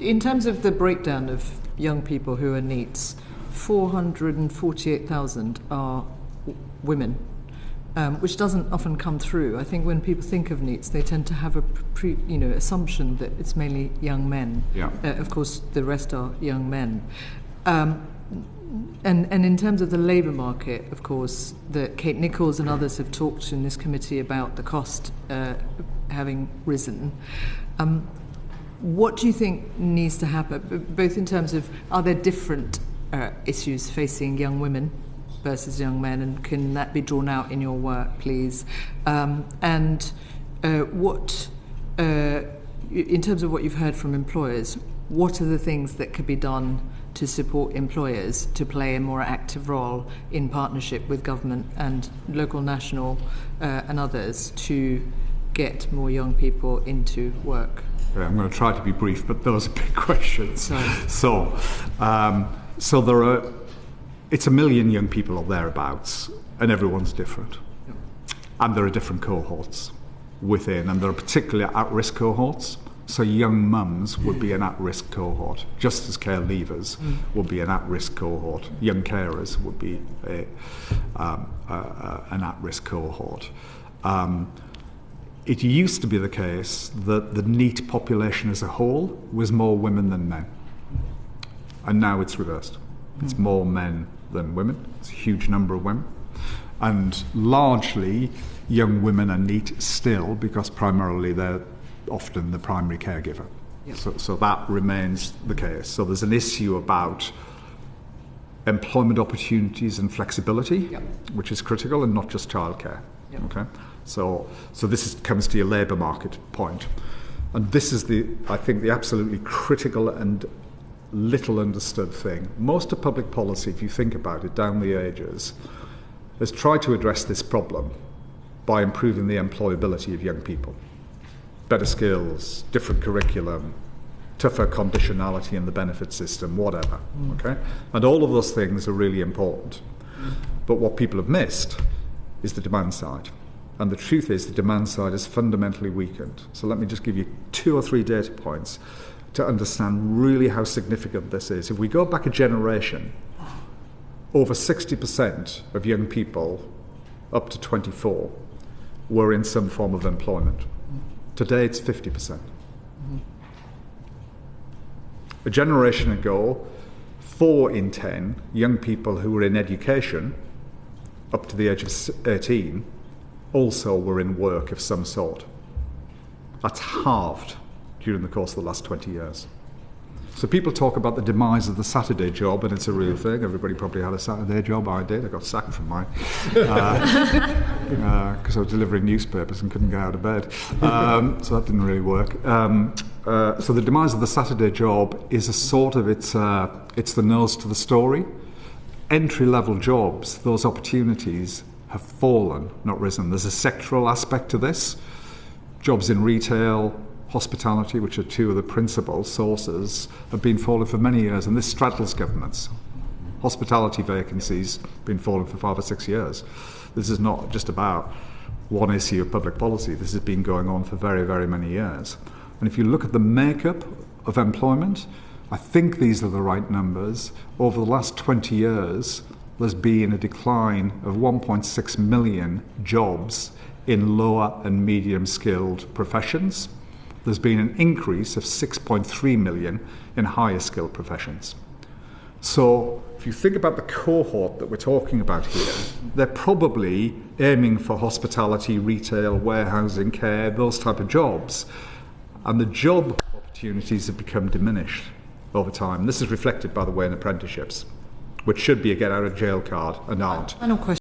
In terms of the breakdown of young people who are NEETs, 448,000 are women, which doesn't often come through. I think when people think of NEETs, they tend to have a assumption that it's mainly young men. Yeah. Of course, the rest are young men. And in terms of the labour market, of course, Kate Nichols and others have talked in this committee about the cost having risen. What do you think needs to happen, both in terms of, are there different issues facing young women versus young men, and can that be drawn out in your work, please? And what, in terms of what you've heard from employers, what are the things that could be done to support employers to play a more active role in partnership with government and local, national and others to get more young people into work? Yeah, I'm going to try to be brief, but those are big questions. Sorry. So there are, it's 1 million young people or thereabouts, and everyone's different. Yep. And there are different cohorts within, and there are particularly at-risk cohorts. So young mums would be an at-risk cohort, just as care leavers would be an at-risk cohort. Young carers would be an at-risk cohort. It used to be the case that the NEET population as a whole was more women than men. And now it's reversed. It's more men than women. It's a huge number of women. And largely, young women are NEET still because primarily they're often the primary caregiver. Yep. So that remains the case. So there's an issue about employment opportunities and flexibility, Yep. which is critical, and not just childcare. Yep. Okay. So this comes to your labour market point, and this is I think the absolutely critical and little understood thing. Most of public policy, if you think about it, down the ages, has tried to address this problem by improving the employability of young people. Better skills, different curriculum, tougher conditionality in the benefit system, whatever. Okay, and all of those things are really important. But what people have missed is the demand side. And the truth is the demand side is fundamentally weakened. So let me just give you 2 or 3 data points to understand really how significant this is. If we go back a generation, over 60% of young people up to 24 were in some form of employment. Today it's 50%. A generation ago, 4 in 10 young people who were in education up to the age of 18 also were in work of some sort. That's halved during the course of the last 20 years. So people talk about the demise of the Saturday job, and it's a real thing. Everybody probably had a Saturday job. I did. I got sacked from mine because I was delivering newspapers and couldn't get out of bed. So that didn't really work. So the demise of the Saturday job is a sort of, it's the nose to the story. Entry-level jobs, those opportunities have fallen, not risen. There's a sectoral aspect to this. Jobs in retail, hospitality, which are 2 of the principal sources, have been falling for many years, and this straddles governments. Hospitality vacancies have been falling for 5 or 6 years. This is not just about one issue of public policy. This has been going on for very, very many years. And if you look at the makeup of employment, I think these are the right numbers. Over the last 20 years, there's been a decline of 1.6 million jobs in lower and medium skilled professions. There's been an increase of 6.3 million in higher skilled professions. So if you think about the cohort that we're talking about here, they're probably aiming for hospitality, retail, warehousing, care, those type of jobs. And the job opportunities have become diminished over time. This is reflected, by the way, in apprenticeships, which should be a get-out-of-jail card and aren't. Final question.